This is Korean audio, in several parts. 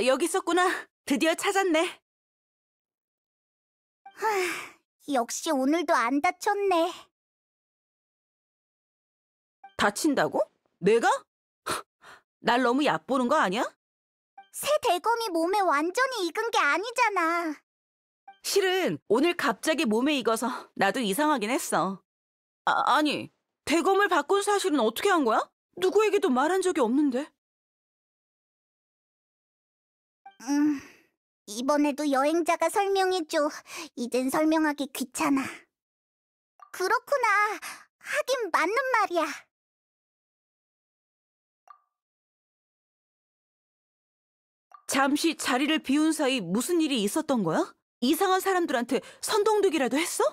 여기 있었구나. 드디어 찾았네. 역시 오늘도 안 다쳤네. 다친다고? 내가? 날 너무 얕보는 거 아니야? 새 대검이 몸에 완전히 익은 게 아니잖아. 실은 오늘 갑자기 몸에 익어서 나도 이상하긴 했어. 아니, 대검을 바꾼 사실은 어떻게 한 거야? 누구에게도 말한 적이 없는데. 이번에도 여행자가 설명해줘. 이젠 설명하기 귀찮아. 그렇구나. 하긴 맞는 말이야. 잠시 자리를 비운 사이 무슨 일이 있었던 거야? 이상한 사람들한테 선동두기라도 했어?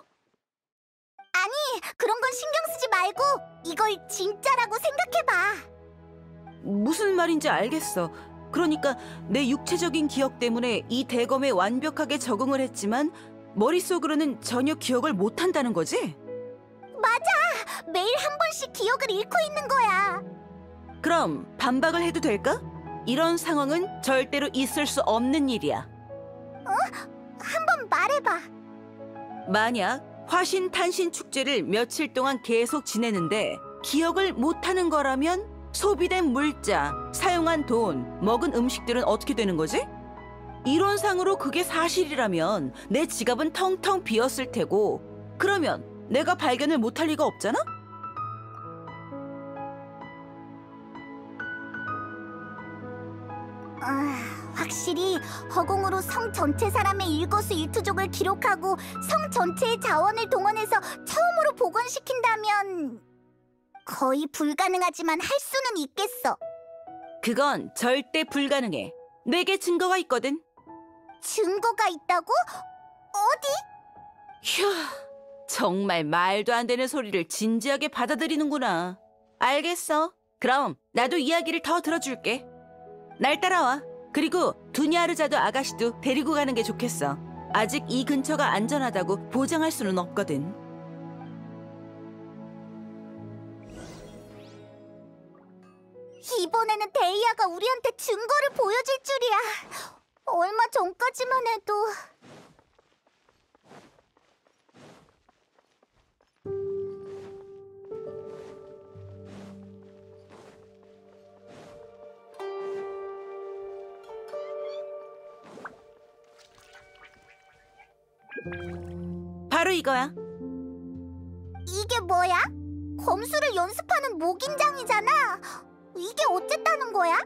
아니, 그런 건 신경 쓰지 말고 이걸 진짜라고 생각해봐. 무슨 말인지 알겠어. 그러니까 내 육체적인 기억 때문에 이 대검에 완벽하게 적응을 했지만 머릿속으로는 전혀 기억을 못한다는 거지? 맞아! 매일 한 번씩 기억을 잃고 있는 거야. 그럼 반박을 해도 될까? 이런 상황은 절대로 있을 수 없는 일이야. 한번 말해봐. 만약 화신탄신 축제를 며칠 동안 계속 지내는데 기억을 못하는 거라면 소비된 물자, 사용한 돈, 먹은 음식들은 어떻게 되는 거지? 이론상으로 그게 사실이라면 내 지갑은 텅텅 비었을 테고 그러면 내가 발견을 못할 리가 없잖아? 확실히 허공으로 성 전체 사람의 일거수일투족을 기록하고 성 전체의 자원을 동원해서 처음으로 복원시킨다면 거의 불가능하지만 할 수는 있겠어. 그건 절대 불가능해. 내게 증거가 있거든. 증거가 있다고? 어디? 휴, 정말 말도 안 되는 소리를 진지하게 받아들이는구나. 알겠어. 그럼 나도 이야기를 더 들어줄게. 날 따라와. 그리고 두냐르자도 아가씨도 데리고 가는 게 좋겠어. 아직 이 근처가 안전하다고 보장할 수는 없거든. 이번에는 데이아가 우리한테 증거를 보여줄 줄이야. 얼마 전까지만 해도... 바로 이거야. 이게 뭐야? 검수를 연습하는 목인장이잖아. 이게 어쨌다는 거야?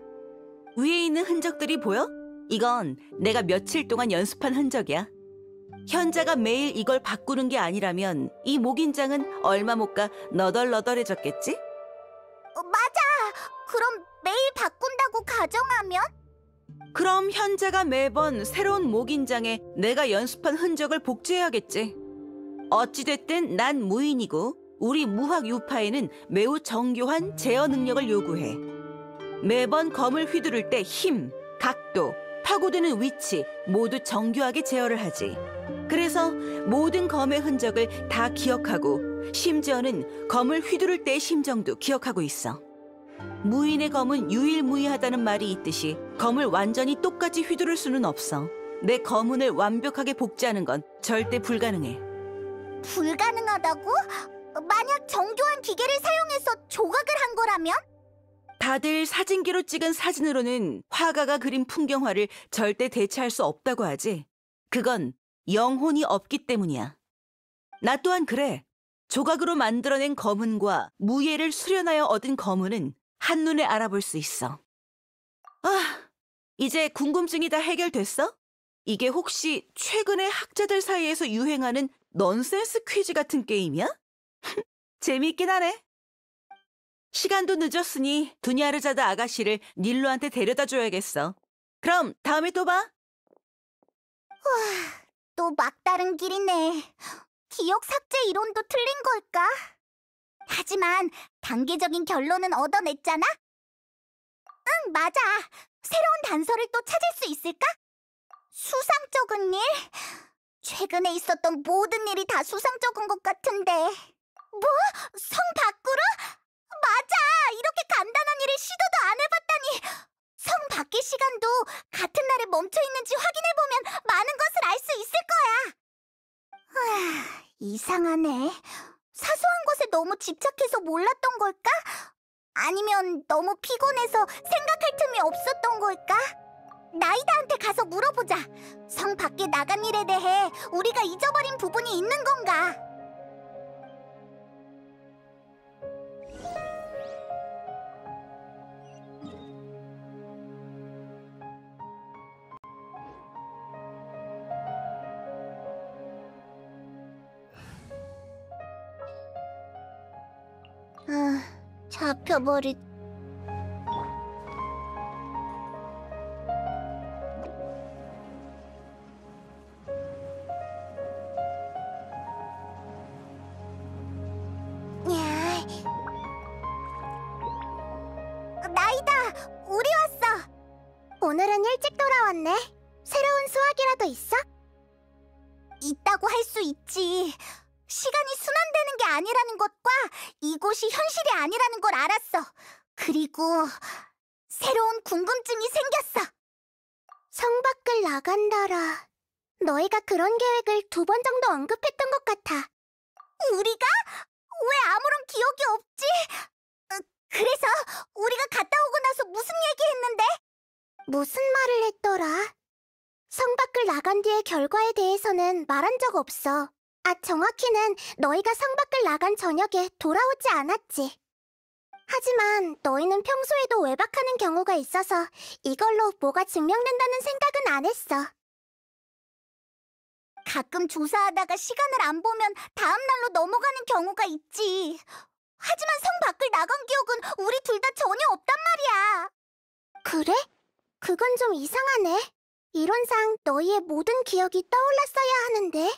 위에 있는 흔적들이 보여? 이건 내가 며칠 동안 연습한 흔적이야. 현자가 매일 이걸 바꾸는 게 아니라면 이 목인장은 얼마 못 가 너덜너덜해졌겠지? 맞아. 그럼 매일 바꾼다고 가정하면? 그럼 현자가 매번 새로운 목인장에 내가 연습한 흔적을 복제해야겠지. 어찌됐든 난 무인이고 우리 무학 유파에는 매우 정교한 제어 능력을 요구해. 매번 검을 휘두를 때 힘, 각도, 파고드는 위치 모두 정교하게 제어를 하지. 그래서 모든 검의 흔적을 다 기억하고 심지어는 검을 휘두를 때의 심정도 기억하고 있어. 무인의 검은 유일무이하다는 말이 있듯이 검을 완전히 똑같이 휘두를 수는 없어. 내 검운을 완벽하게 복제하는 건 절대 불가능해. 불가능하다고? 만약 정교한 기계를 사용해서 조각을 한 거라면? 다들 사진기로 찍은 사진으로는 화가가 그린 풍경화를 절대 대체할 수 없다고 하지. 그건 영혼이 없기 때문이야. 나 또한 그래. 조각으로 만들어낸 검은과 무예를 수련하여 얻은 검은은 한눈에 알아볼 수 있어. 이제 궁금증이 다 해결됐어? 이게 혹시 최근에 학자들 사이에서 유행하는 넌센스 퀴즈 같은 게임이야? 재미있긴 하네. 시간도 늦었으니 두냐르자다 아가씨를 닐로한테 데려다 줘야겠어. 그럼 다음에 또 봐. 또 막다른 길이네. 기억 삭제 이론도 틀린 걸까? 하지만 단계적인 결론은 얻어냈잖아? 응, 맞아. 새로운 단서를 또 찾을 수 있을까? 수상쩍은 일? 최근에 있었던 모든 일이 다 수상쩍은 것 같은데. 뭐? 성 밖으로? 맞아! 이렇게 간단한 일을 시도도 안 해봤다니! 성 밖의 시간도 같은 날에 멈춰 있는지 확인해보면 많은 것을 알 수 있을 거야. 이상하네. 사소한 것에 너무 집착해서 몰랐던 걸까? 아니면 너무 피곤해서 생각할 틈이 없었던 걸까? 나이다한테 가서 물어보자. 성 밖에 나간 일에 대해 우리가 잊어버린 부분이 있는 건가? 잡혀버리... 나이다! 우리 왔어! 오늘은 일찍 돌아왔네. 새로운 수학이라도 있어? 있다고 할 수 있지. 시간이 순환되는 게 아니라는 것과 이곳이 현실이 아니라는 걸 알았어. 그리고 새로운 궁금증이 생겼어. 성 밖을 나간다라. 너희가 그런 계획을 2번 정도 언급했던 것 같아. 우리가? 왜 아무런 기억이 없지? 그래서 우리가 갔다 오고 나서 무슨 얘기했는데? 무슨 말을 했더라? 성 밖을 나간 뒤의 결과에 대해서는 말한 적 없어. 정확히는 너희가 성 밖을 나간 저녁에 돌아오지 않았지. 하지만 너희는 평소에도 외박하는 경우가 있어서 이걸로 뭐가 증명된다는 생각은 안 했어. 가끔 조사하다가 시간을 안 보면 다음 날로 넘어가는 경우가 있지. 하지만 성 밖을 나간 기억은 우리 둘 다 전혀 없단 말이야. 그래? 그건 좀 이상하네. 이론상 너희의 모든 기억이 떠올랐어야 하는데.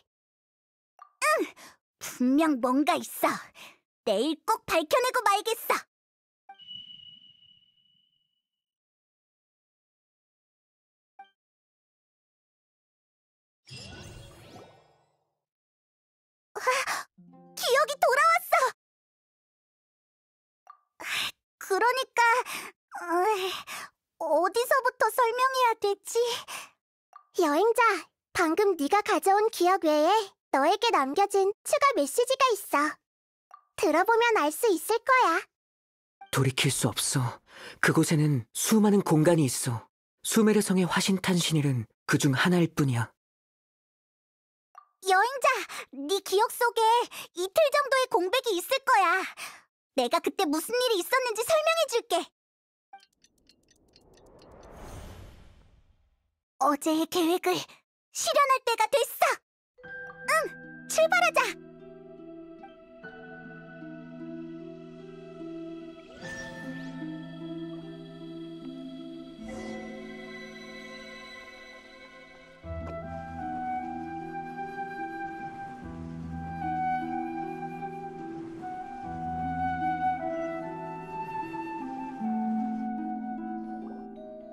분명 뭔가 있어. 내일 꼭 밝혀내고 말겠어. 기억이 돌아왔어. 그러니까 어디서부터 설명해야 되지? 여행자, 방금 네가 가져온 기억 외에 너에게 남겨진 추가 메시지가 있어. 들어보면 알 수 있을 거야. 돌이킬 수 없어. 그곳에는 수많은 공간이 있어. 수메르성의 화신탄신일은 그중 하나일 뿐이야. 여행자, 네 기억 속에 이틀 정도의 공백이 있을 거야. 내가 그때 무슨 일이 있었는지 설명해줄게. 어제의 계획을 실현할 때가 됐어. 출발하자.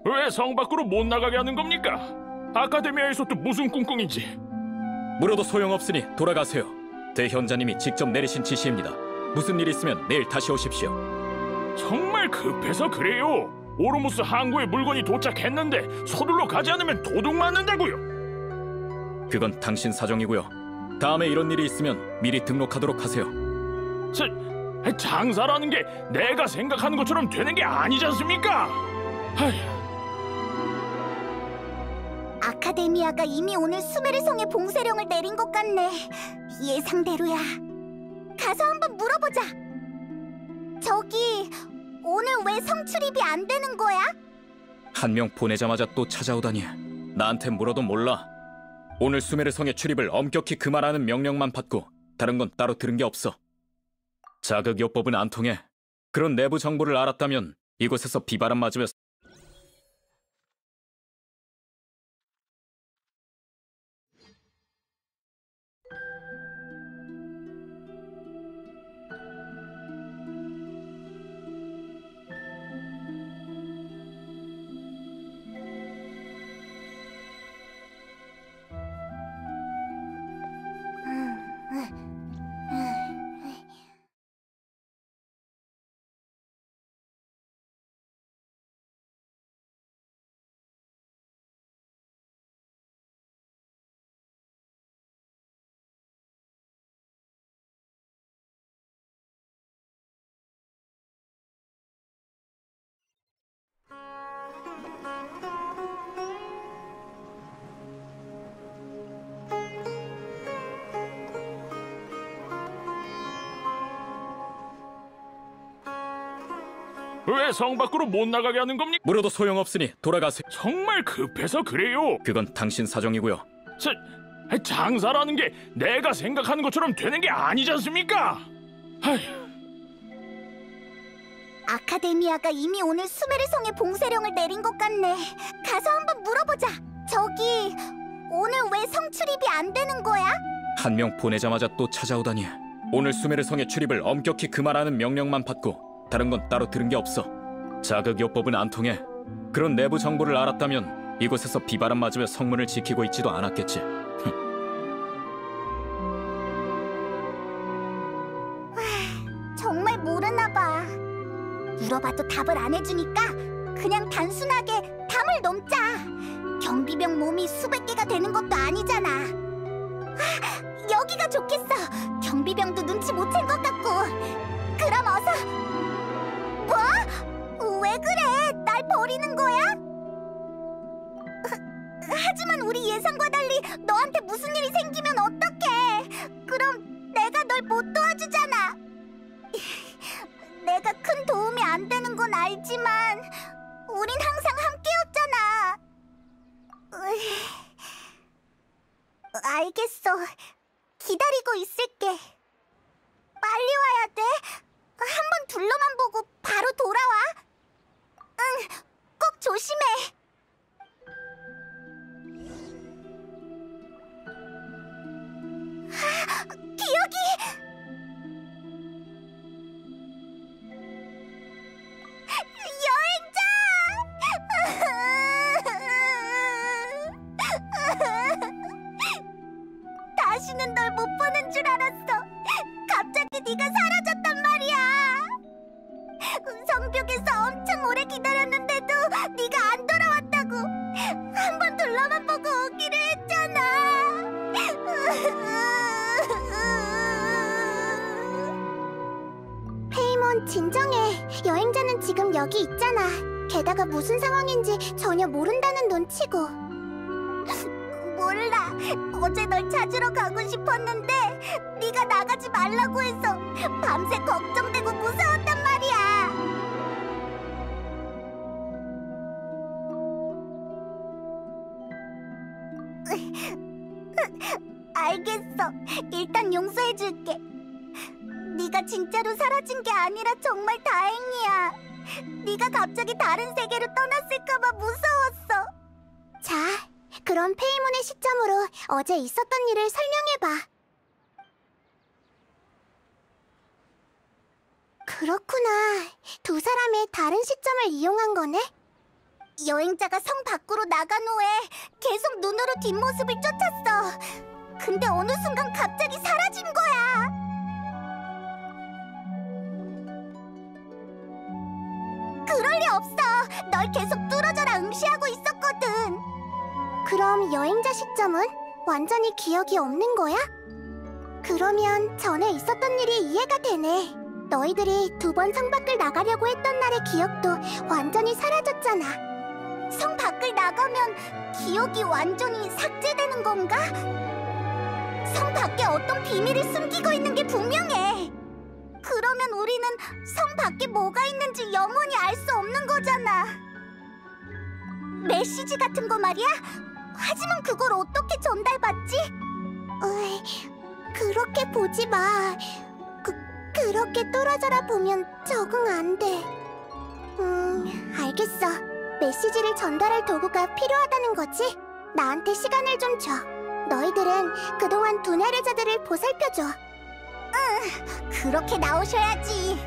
왜 성 밖으로 못 나가게 하는 겁니까? 아카데미아에서 또 무슨 꿍꿍인지. 물어도 소용없으니 돌아가세요. 대현자님이 직접 내리신 지시입니다. 무슨 일 있으면 내일 다시 오십시오. 정말 급해서 그래요. 오르무스 항구에 물건이 도착했는데 서둘러 가지 않으면 도둑 맞는다고요. 그건 당신 사정이고요. 다음에 이런 일이 있으면 미리 등록하도록 하세요. 장사라는 게 내가 생각하는 것처럼 되는 게 아니지 않습니까? 아휴. 아카데미아가 이미 오늘 수메르성에 봉쇄령을 내린 것 같네. 예상대로야. 가서 한번 물어보자. 저기, 오늘 왜 성출입이 안 되는 거야? 한 명 보내자마자 또 찾아오다니. 나한테 물어도 몰라. 오늘 수메르성의 출입을 엄격히 금하라는 명령만 받고 다른 건 따로 들은 게 없어. 자극요법은 안 통해. 그런 내부 정보를 알았다면 이곳에서 비바람 맞으며 왜 성 밖으로 못 나가게 하는 겁니까? 물어도 소용없으니 돌아가세요. 정말 급해서 그래요. 그건 당신 사정이고요. 장사라는 게 내가 생각하는 것처럼 되는 게 아니지 않습니까? 아휴. 아카데미아가 이미 오늘 수메르 성에 봉쇄령을 내린 것 같네. 가서 한번 물어보자. 저기, 오늘 왜 성 출입이 안 되는 거야? 한 명 보내자마자 또 찾아오다니. 오늘 수메르 성의 출입을 엄격히 금하라는 명령만 받고 다른 건 따로 들은 게 없어. 자극요법은 안 통해. 그런 내부 정보를 알았다면 이곳에서 비바람 맞으며 성문을 지키고 있지도 않았겠지. 정말 모르나 봐. 물어봐도 답을 안 해주니까 그냥 단순하게 담을 넘자. 경비병 몸이 수백 개가 되는 것도 아니잖아. 여기가 좋겠어. 경비병도 눈치 못 챈 것 같고. 그럼 어서. 뭐? 왜 그래? 날 버리는 거야? 하지만 우리 예상과 달리 너한테 무슨 일이 생기면 어떡해? 그럼 내가 널 못 도와주잖아. 내가 큰 도움이 안 되는 건 알지만 우린 항상 함께였잖아. 알겠어. 기다리고 있을게. 빨리 와야 돼. 한번 둘러만 보고 바로 돌아와. 응, 꼭 조심해. 기억이! 다시는 널 못 보는 줄 알았어. 갑자기 네가 사라졌단 말이야. 성벽에서 엄청 오래 기다렸는데도 네가 안 돌아왔다고. 한번 둘러만 보고 오기로 했잖아. 페이몬, 진정해. 여행자는 지금 여기 있잖아. 게다가 무슨 상황인지 전혀 모른다는 눈치고. 몰라. 어제 널 찾으러 가고 싶었는데 네가 나가지 말라고 해서 밤새 걱정되고 무서웠단 말이야. 알겠어. 일단 용서해줄게. 네가 진짜로 사라진 게 아니라 정말 다행이야. 네가 갑자기 다른 세계로 떠났을까봐 무서웠어. 자, 그럼 페이몬의 시점으로 어제 있었던 일을 설명해봐. 그렇구나. 두 사람의 다른 시점을 이용한 거네? 여행자가 성 밖으로 나간 후에 계속 눈으로 뒷모습을 쫓았어. 근데 어느 순간 갑자기 사라진 거야. 그럴 리 없어. 널 계속 뚫어져라 응시하고 있었거든. 그럼 여행자 시점은 완전히 기억이 없는 거야? 그러면 전에 있었던 일이 이해가 되네. 너희들이 두 번 성 밖을 나가려고 했던 날의 기억도 완전히 사라졌잖아. 성 밖을 나가면 기억이 완전히 삭제되는 건가? 성 밖에 어떤 비밀을 숨기고 있는 게 분명해. 그러면 우리는 성 밖에 뭐가 있는지 영원히 알 수 없는 거잖아. 메시지 같은 거 말이야? 하지만 그걸 어떻게 전달받지? 그렇게 보지 마. 그렇게 떨어져라 보면 적응 안 돼. 알겠어. 메시지를 전달할 도구가 필요하다는 거지? 나한테 시간을 좀 줘. 너희들은 그동안 두뇌레자들을 보살펴줘. 응, 그렇게 나오셔야지.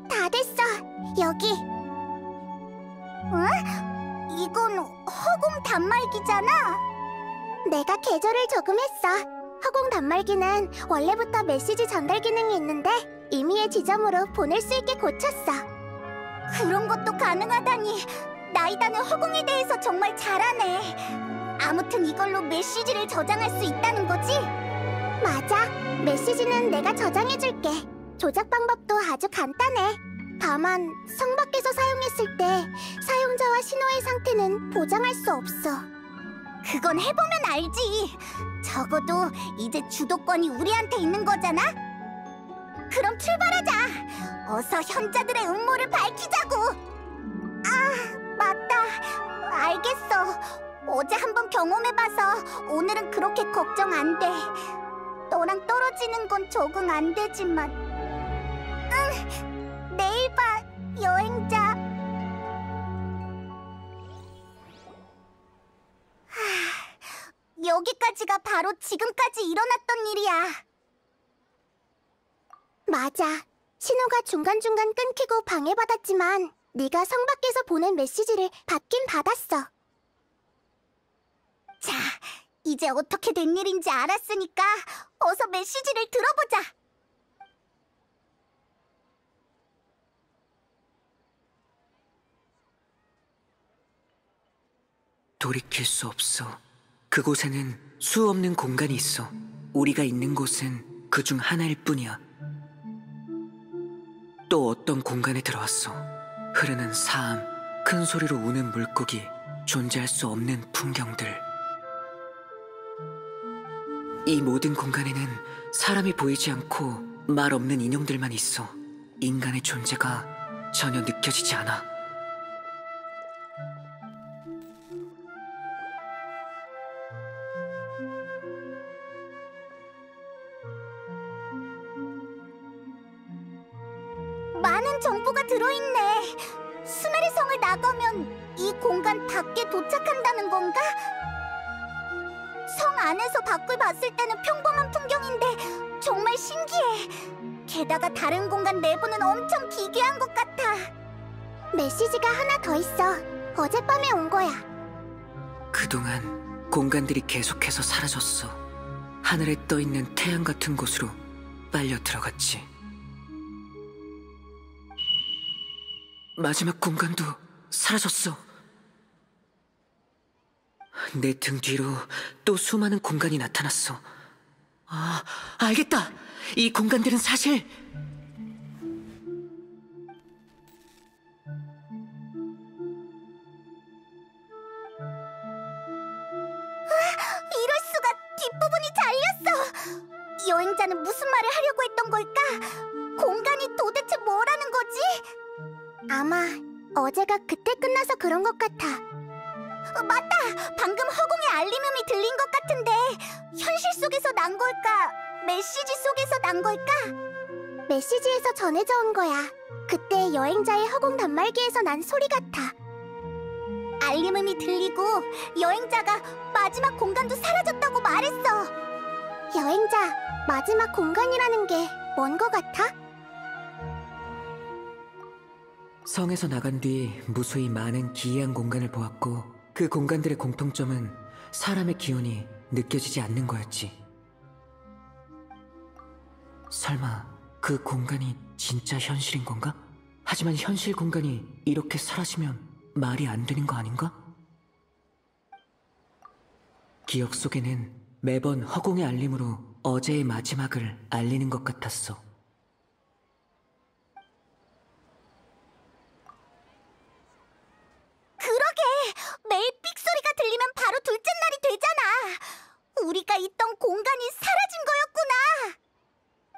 다 됐어. 여기. 응? 이건 허공 단말기잖아. 내가 개조를 조금 했어. 허공 단말기는 원래부터 메시지 전달 기능이 있는데 임의의 지점으로 보낼 수 있게 고쳤어. 그런 것도 가능하다니. 나이다는 허공에 대해서 정말 잘하네. 아무튼 이걸로 메시지를 저장할 수 있다는 거지? 맞아. 메시지는 내가 저장해줄게. 조작 방법도 아주 간단해. 다만 성 밖에서 사용했을 때 사용자와 신호의 상태는 보장할 수 없어. 그건 해보면 알지. 적어도 이제 주도권이 우리한테 있는 거잖아? 그럼 출발하자. 어서 현자들의 음모를 밝히자고. 아, 맞다. 알겠어. 어제 한번 경험해봐서 오늘은 그렇게 걱정 안 돼. 너랑 떨어지는 건 적응 안 되지만. 응, 내일 봐, 여행자. 여기까지가 바로 지금까지 일어났던 일이야. 맞아. 신호가 중간중간 끊기고 방해받았지만 네가 성 밖에서 보낸 메시지를 받긴 받았어. 자, 이제 어떻게 된 일인지 알았으니까 어서 메시지를 들어보자. 돌이킬 수 없어. 그곳에는 수 없는 공간이 있어. 우리가 있는 곳은 그중 하나일 뿐이야. 또 어떤 공간에 들어왔어. 흐르는 사암, 큰 소리로 우는 물고기, 존재할 수 없는 풍경들. 이 모든 공간에는 사람이 보이지 않고 말 없는 인형들만 있어. 인간의 존재가 전혀 느껴지지 않아. 많은 정보가 들어있네. 수메르 성을 나가면 이 공간 밖에 도착한다는 건가? 성 안에서 밖을 봤을 때는 평범한 풍경인데 정말 신기해. 게다가 다른 공간 내부는 엄청 기괴한 것 같아. 메시지가 하나 더 있어. 어젯밤에 온 거야. 그동안 공간들이 계속해서 사라졌어. 하늘에 떠있는 태양 같은 곳으로 빨려 들어갔지. 마지막 공간도 사라졌어. 내 등 뒤로 또 수많은 공간이 나타났어. 아, 알겠다! 이 공간들은 사실... 이럴 수가. 뒷부분이 잘렸어. 여행자는 무슨 말을 하려고 했던 걸까? 공간이 도대체 뭐라는 거지? 아마 어제가 그때 끝나서 그런 것 같아. 맞다! 방금 허공의 알림음이 들린 것 같은데 현실 속에서 난 걸까? 메시지 속에서 난 걸까? 메시지에서 전해져 온 거야. 그때 여행자의 허공 단말기에서 난 소리 같아. 알림음이 들리고 여행자가 마지막 공간도 사라졌다고 말했어. 여행자, 마지막 공간이라는 게 뭔 것 같아? 성에서 나간 뒤 무수히 많은 기이한 공간을 보았고 그 공간들의 공통점은 사람의 기운이 느껴지지 않는 거였지. 설마 그 공간이 진짜 현실인 건가? 하지만 현실 공간이 이렇게 사라지면 말이 안 되는 거 아닌가? 기억 속에는 매번 허공의 알림으로 어제의 마지막을 알리는 것 같았어. 그러게! 매일 삑소리가 들리면 바로 둘째 날이 되잖아. 우리가 있던 공간이 사라진 거였구나.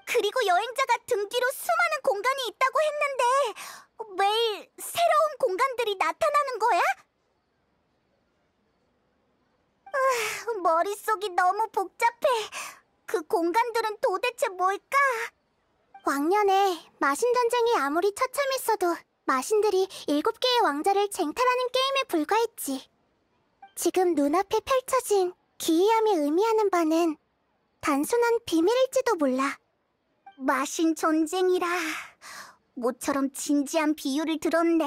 그리고 여행자가 등 뒤로 수많은 공간이 있다고 했는데 매일 새로운 공간들이 나타나는 거야? 머릿속이 너무 복잡해. 그 공간들은 도대체 뭘까? 왕년에 마신전쟁이 아무리 처참했어도 마신들이 7개의 왕자를 쟁탈하는 게임에 불과했지. 지금 눈앞에 펼쳐진 기이함이 의미하는 바는 단순한 비밀일지도 몰라. 마신 전쟁이라 모처럼 진지한 비유를 들었네.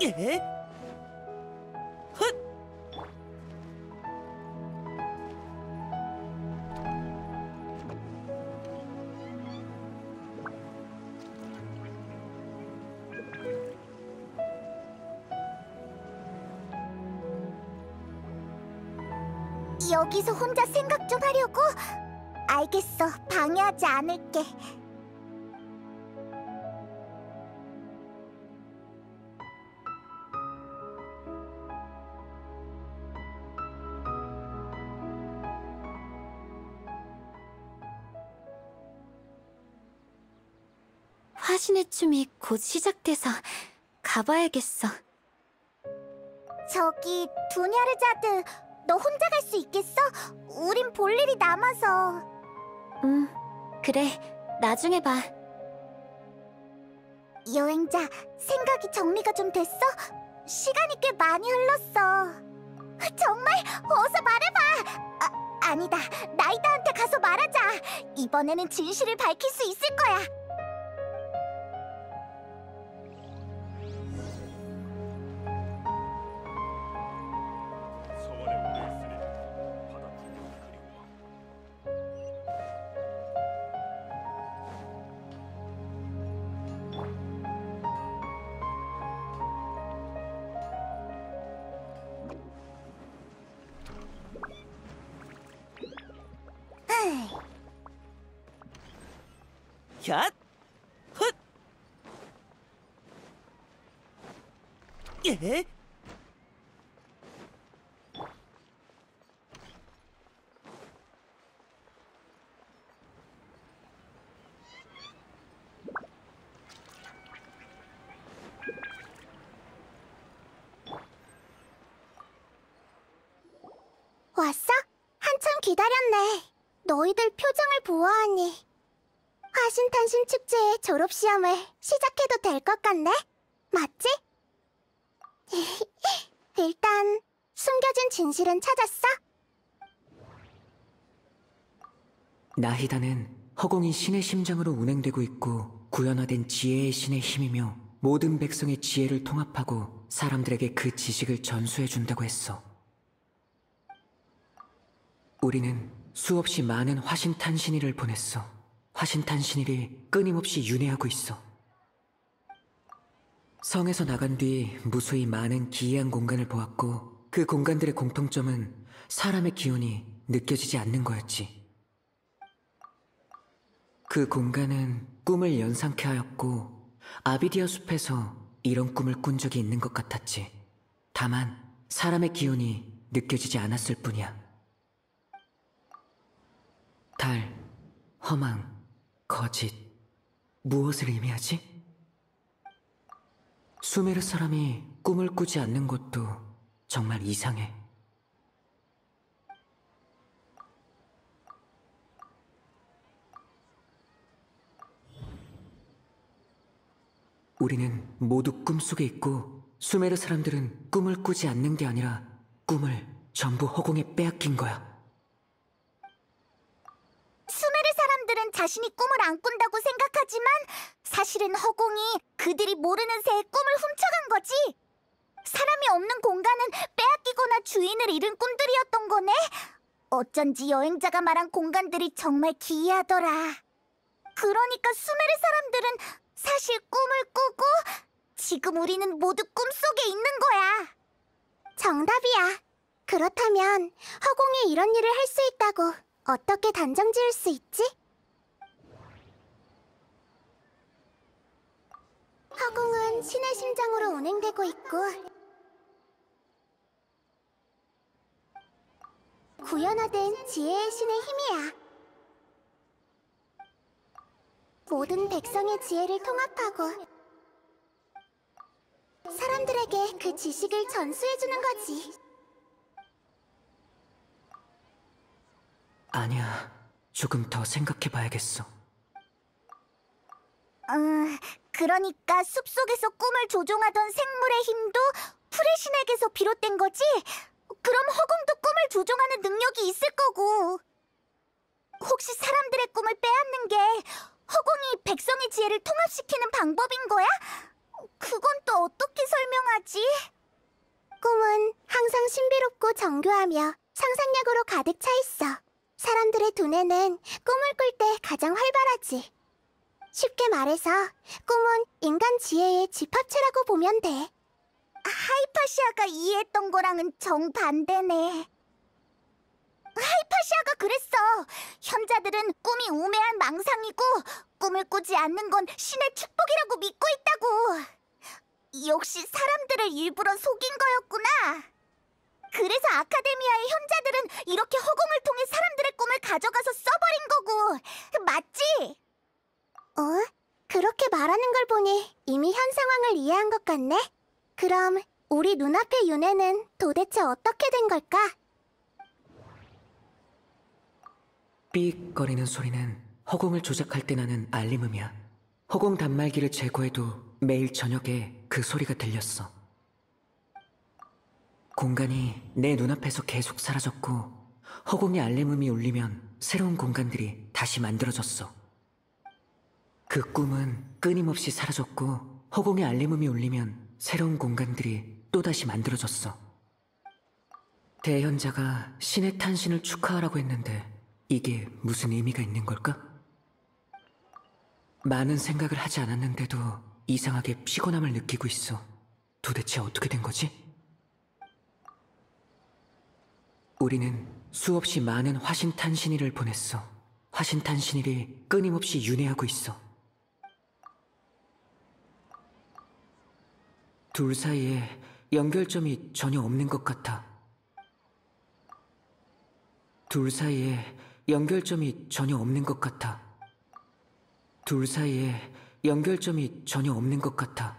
예? 헛! 여기서 혼자 생각 좀 하려고? 알겠어, 방해하지 않을게. 화신의 춤이 곧 시작돼서 가봐야겠어. 저기, 두냐르자드, 너 혼자 갈 수 있겠어? 우린 볼 일이 남아서. 그래. 나중에 봐. 여행자, 생각이 정리가 좀 됐어? 시간이 꽤 많이 흘렀어. 정말? 어서 말해봐! 아니다. 나이다한테 가서 말하자. 이번에는 진실을 밝힐 수 있을 거야. 성원에 오래 있으니 바다 풍경이 그리워. 얏! 헛! 예? 왔어? 한참 기다렸네. 너희들 표정을 보아하니 화신탄신 축제의 졸업시험을 시작해도 될 것 같네? 맞지? 일단 숨겨진 진실은 찾았어? 나히다는 허공이 신의 심장으로 운행되고 있고 구현화된 지혜의 신의 힘이며 모든 백성의 지혜를 통합하고 사람들에게 그 지식을 전수해준다고 했어. 우리는 수없이 많은 화신탄신일을 보냈어. 화신탄신일이 끊임없이 윤회하고 있어. 성에서 나간 뒤 무수히 많은 기이한 공간을 보았고 그 공간들의 공통점은 사람의 기운이 느껴지지 않는 거였지. 그 공간은 꿈을 연상케 하였고 아비디아 숲에서 이런 꿈을 꾼 적이 있는 것 같았지. 다만 사람의 기운이 느껴지지 않았을 뿐이야. 달, 허망, 거짓, 무엇을 의미하지? 수메르 사람이 꿈을 꾸지 않는 것도 정말 이상해. 우리는 모두 꿈속에 있고 수메르 사람들은 꿈을 꾸지 않는 게 아니라 꿈을 전부 허공에 빼앗긴 거야. 수메르 사람들은 자신이 꿈을 안 꾼다고 생각하지만 사실은 허공이 그들이 모르는 새에 꿈을 훔쳐간 거지. 사람이 없는 공간은 빼앗기거나 주인을 잃은 꿈들이었던 거네. 어쩐지 여행자가 말한 공간들이 정말 기이하더라. 그러니까 수메르 사람들은 사실 꿈을 꾸고 지금 우리는 모두 꿈속에 있는 거야. 정답이야. 그렇다면 허공이 이런 일을 할 수 있다고 어떻게 단정 지을 수 있지? 허공은 신의 심장으로 운행되고 있고 구현화된 지혜의 신의 힘이야. 모든 백성의 지혜를 통합하고 사람들에게 그 지식을 전수해주는 거지. 아니야, 조금 더 생각해봐야겠어. 그러니까 숲속에서 꿈을 조종하던 생물의 힘도 프레신에게서 비롯된 거지? 그럼 허공도 꿈을 조종하는 능력이 있을 거고. 혹시 사람들의 꿈을 빼앗는 게 허공이 백성의 지혜를 통합시키는 방법인 거야? 그건 또 어떻게 설명하지? 꿈은 항상 신비롭고 정교하며 상상력으로 가득 차 있어. 사람들의 두뇌는 꿈을 꿀 때 가장 활발하지. 쉽게 말해서 꿈은 인간 지혜의 집합체라고 보면 돼. 하이파시아가 이해했던 거랑은 정반대네. 하이파시아가 그랬어. 현자들은 꿈이 우매한 망상이고 꿈을 꾸지 않는 건 신의 축복이라고 믿고 있다고. 역시 사람들을 일부러 속인 거였구나. 그래서 아카데미아의 현자들은 이렇게 허공을 통해 사람들의 꿈을 가져가서 써버린 거고. 맞지? 그렇게 말하는 걸 보니 이미 현 상황을 이해한 것 같네? 그럼 우리 눈앞의 윤회는 도대체 어떻게 된 걸까? 삑거리는 소리는 허공을 조작할 때 나는 알림음이야. 허공 단말기를 제거해도 매일 저녁에 그 소리가 들렸어. 공간이 내 눈앞에서 계속 사라졌고 허공의 알림음이 울리면 새로운 공간들이 다시 만들어졌어. 그 꿈은 끊임없이 사라졌고 허공의 알림음이 울리면 새로운 공간들이 또다시 만들어졌어. 대현자가 신의 탄신을 축하하라고 했는데 이게 무슨 의미가 있는 걸까? 많은 생각을 하지 않았는데도 이상하게 피곤함을 느끼고 있어. 도대체 어떻게 된 거지? 우리는 수없이 많은 화신탄신일을 보냈어. 화신탄신일이 끊임없이 윤회하고 있어. 둘 사이에 연결점이 전혀 없는 것 같아. 둘 사이에 연결점이 전혀 없는 것 같아. 둘 사이에 연결점이 전혀 없는 것 같아.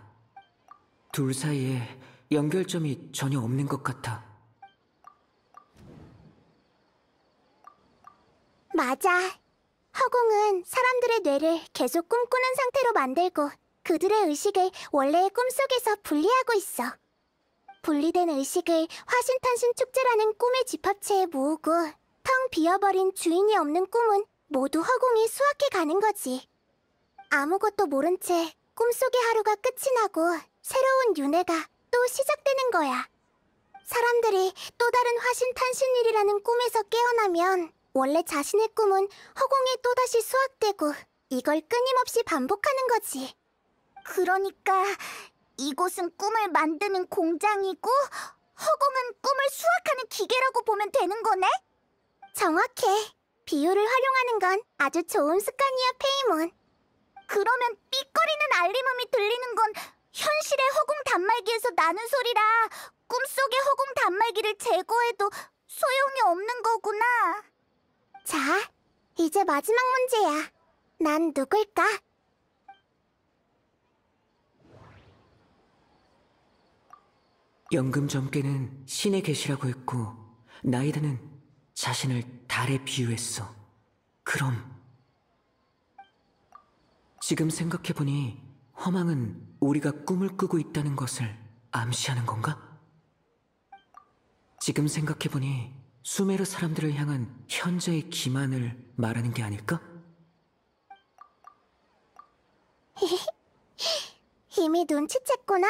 둘 사이에 연결점이 전혀 없는 것 같아. 맞아. 허공은 사람들의 뇌를 계속 꿈꾸는 상태로 만들고 그들의 의식을 원래의 꿈속에서 분리하고 있어. 분리된 의식을 화신탄신 축제라는 꿈의 집합체에 모으고 텅 비어버린 주인이 없는 꿈은 모두 허공에 수확해 가는 거지. 아무것도 모른 채 꿈속의 하루가 끝이 나고 새로운 윤회가 또 시작되는 거야. 사람들이 또 다른 화신탄신일이라는 꿈에서 깨어나면 원래 자신의 꿈은 허공에 또다시 수확되고 이걸 끊임없이 반복하는 거지. 그러니까 이곳은 꿈을 만드는 공장이고 허공은 꿈을 수확하는 기계라고 보면 되는 거네? 정확해. 비유를 활용하는 건 아주 좋은 습관이야, 페이몬. 그러면 삐거리는 알림음이 들리는 건 현실의 허공 단말기에서 나는 소리라 꿈속의 허공 단말기를 제거해도 소용이 없는 거구나. 자, 이제 마지막 문제야. 난 누굴까? 연금점괘는 신의 계시라고 했고 나이다는 자신을 달에 비유했어. 그럼 지금 생각해보니 허망은 우리가 꿈을 꾸고 있다는 것을 암시하는 건가? 지금 생각해보니 수메르 사람들을 향한 현재의 기만을 말하는 게 아닐까? 이미 눈치챘구나.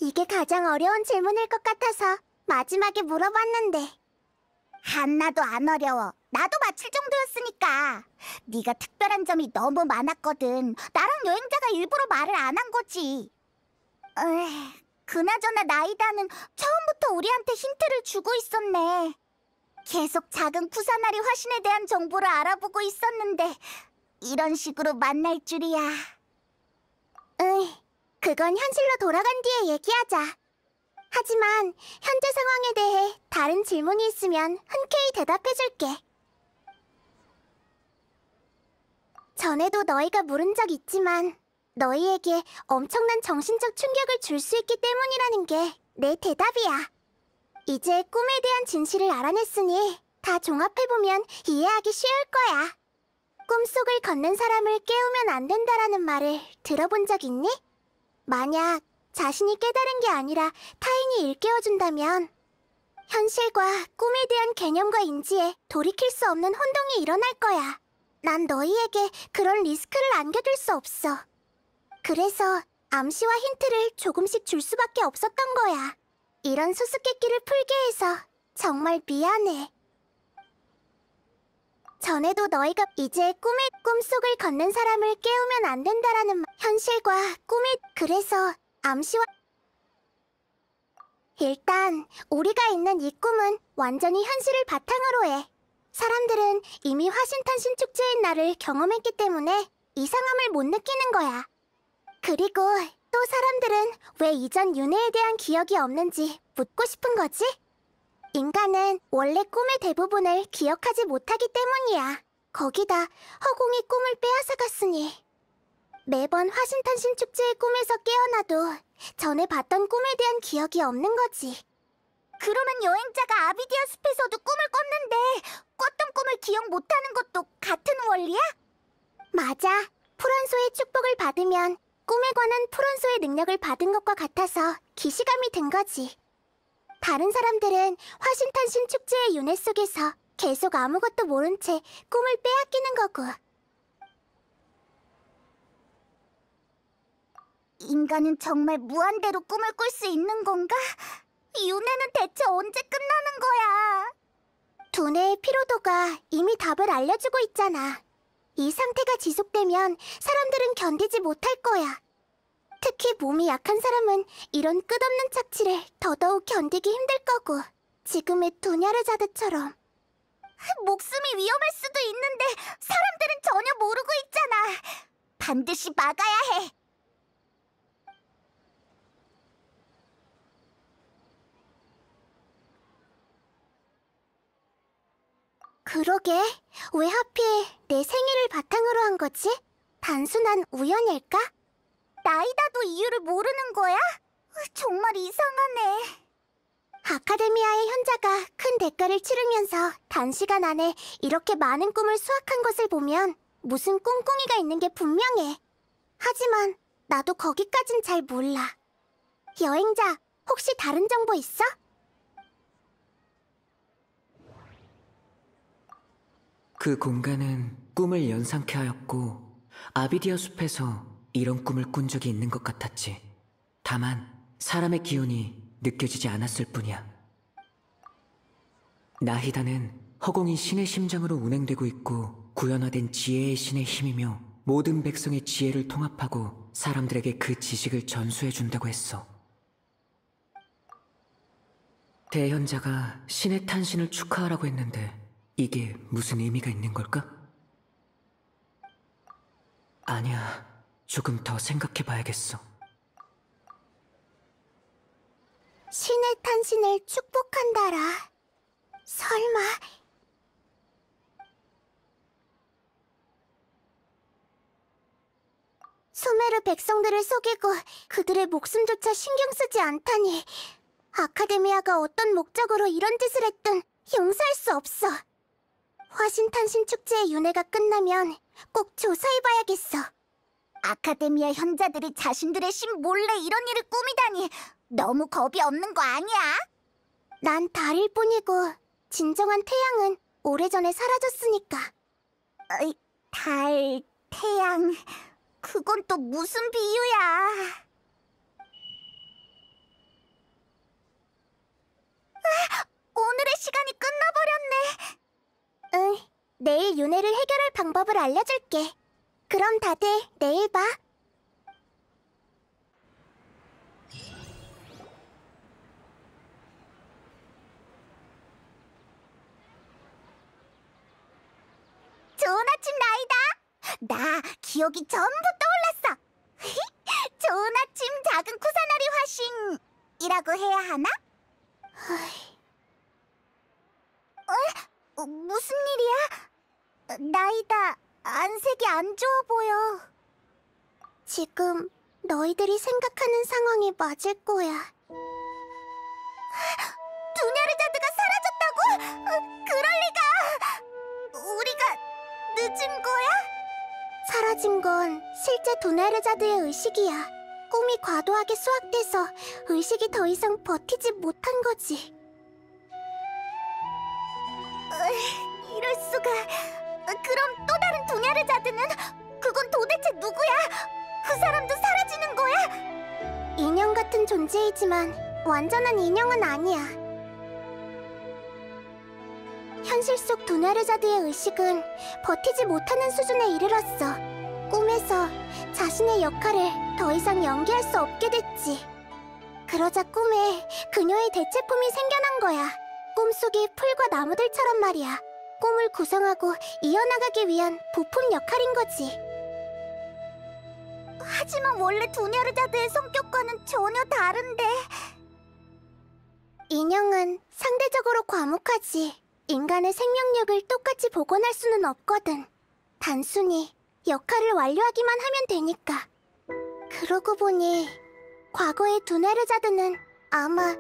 이게 가장 어려운 질문일 것 같아서 마지막에 물어봤는데. 하나도 안 어려워. 나도 맞힐 정도였으니까. 네가 특별한 점이 너무 많았거든. 나랑 여행자가 일부러 말을 안 한 거지. 그나저나 나이다는 처음부터 우리한테 힌트를 주고 있었네. 계속 작은 쿠사나리 화신에 대한 정보를 알아보고 있었는데 이런 식으로 만날 줄이야. 그건 현실로 돌아간 뒤에 얘기하자. 하지만 현재 상황에 대해 다른 질문이 있으면 흔쾌히 대답해줄게. 전에도 너희가 물은 적 있지만 너희에게 엄청난 정신적 충격을 줄 수 있기 때문이라는 게 내 대답이야. 이제 꿈에 대한 진실을 알아냈으니 다 종합해보면 이해하기 쉬울 거야. 꿈속을 걷는 사람을 깨우면 안 된다라는 말을 들어본 적 있니? 만약 자신이 깨달은 게 아니라 타인이 일깨워준다면 현실과 꿈에 대한 개념과 인지에 돌이킬 수 없는 혼동이 일어날 거야. 난 너희에게 그런 리스크를 안겨둘 수 없어. 그래서 암시와 힌트를 조금씩 줄 수밖에 없었던 거야. 이런 수수께끼를 풀게 해서 정말 미안해. 전에도 너희가 이제 꿈의 꿈속을 걷는 사람을 깨우면 안 된다라는 현실과 꿈이 그래서 암시와 일단 우리가 있는 이 꿈은 완전히 현실을 바탕으로 해. 사람들은 이미 화신탄신 축제의 날을 경험했기 때문에 이상함을 못 느끼는 거야. 그리고 또 사람들은 왜 이전 윤회에 대한 기억이 없는지 묻고 싶은 거지? 인간은 원래 꿈의 대부분을 기억하지 못하기 때문이야. 거기다 허공이 꿈을 빼앗아갔으니 매번 화신탄신 축제의 꿈에서 깨어나도 전에 봤던 꿈에 대한 기억이 없는 거지. 그러면 여행자가 아비디아 숲에서도 꿈을 꿨는데 꿨던 꿈을 기억 못하는 것도 같은 원리야? 맞아. 푸른소의 축복을 받으면 꿈에 관한 푸른소의 능력을 받은 것과 같아서 기시감이 든 거지. 다른 사람들은 화신탄신 축제의 윤회 속에서 계속 아무것도 모른 채 꿈을 빼앗기는 거고. 인간은 정말 무한대로 꿈을 꿀 수 있는 건가? 윤회는 대체 언제 끝나는 거야? 두뇌의 피로도가 이미 답을 알려주고 있잖아. 이 상태가 지속되면 사람들은 견디지 못할 거야. 특히 몸이 약한 사람은 이런 끝없는 착취를 더더욱 견디기 힘들 거고, 지금의 두냐르자드처럼. 목숨이 위험할 수도 있는데 사람들은 전혀 모르고 있잖아. 반드시 막아야 해. 그러게, 왜 하필 내 생일을 바탕으로 한 거지? 단순한 우연일까? 나이다도 이유를 모르는 거야? 정말 이상하네. 아카데미아의 현자가 큰 대가를 치르면서 단시간 안에 이렇게 많은 꿈을 수확한 것을 보면 무슨 꿍꿍이가 있는 게 분명해. 하지만 나도 거기까진 잘 몰라. 여행자, 혹시 다른 정보 있어? 그 공간은 꿈을 연상케 하였고 아비디아 숲에서 이런 꿈을 꾼 적이 있는 것 같았지. 다만 사람의 기운이 느껴지지 않았을 뿐이야. 나히다는 허공이 신의 심장으로 운행되고 있고 구현화된 지혜의 신의 힘이며 모든 백성의 지혜를 통합하고 사람들에게 그 지식을 전수해준다고 했어. 대현자가 신의 탄신을 축하하라고 했는데 이게 무슨 의미가 있는 걸까? 아니야, 조금 더 생각해봐야겠어. 신의 탄신을 축복한다라. 설마... 수메르 백성들을 속이고 그들의 목숨조차 신경 쓰지 않다니. 아카데미아가 어떤 목적으로 이런 짓을 했든 용서할 수 없어. 화신탄신 축제의 윤회가 끝나면 꼭 조사해봐야겠어. 아카데미아 현자들이 자신들의 신 몰래 이런 일을 꾸미다니 너무 겁이 없는 거 아니야? 난 달일 뿐이고 진정한 태양은 오래전에 사라졌으니까. 달, 태양... 그건 또 무슨 비유야? 오늘의 시간이 끝나버렸네. 응, 내일 윤회를 해결할 방법을 알려줄게. 그럼 다들 내일 봐. 좋은 아침, 나이다. 나 기억이 전부 떠올랐어. 좋은 아침, 작은 쿠사나리 화신이라고 해야 하나? 무슨 일이야? 나이다, 안색이 안 좋아 보여. 지금 너희들이 생각하는 상황이 맞을 거야. 두냐르자드가 사라졌다고? 그럴 리가! 우리가 늦은 거야? 사라진 건 실제 두냐르자드의 의식이야. 꿈이 과도하게 수확돼서 의식이 더 이상 버티지 못한 거지. 이럴 수가. 그럼 또 다른 두냐르자드는? 그건 도대체 누구야? 그 사람도 사라지는 거야? 인형 같은 존재이지만 완전한 인형은 아니야. 현실 속 두나르자드의 의식은 버티지 못하는 수준에 이르렀어. 꿈에서 자신의 역할을 더 이상 연기할 수 없게 됐지. 그러자 꿈에 그녀의 대체품이 생겨난 거야. 꿈속의 풀과 나무들처럼 말이야. 꿈을 구성하고 이어나가기 위한 부품 역할인 거지. 하지만 원래 두냐르자드의 성격과는 전혀 다른데. 인형은 상대적으로 과묵하지. 인간의 생명력을 똑같이 복원할 수는 없거든. 단순히 역할을 완료하기만 하면 되니까. 그러고 보니 과거의 두나르자드는 아마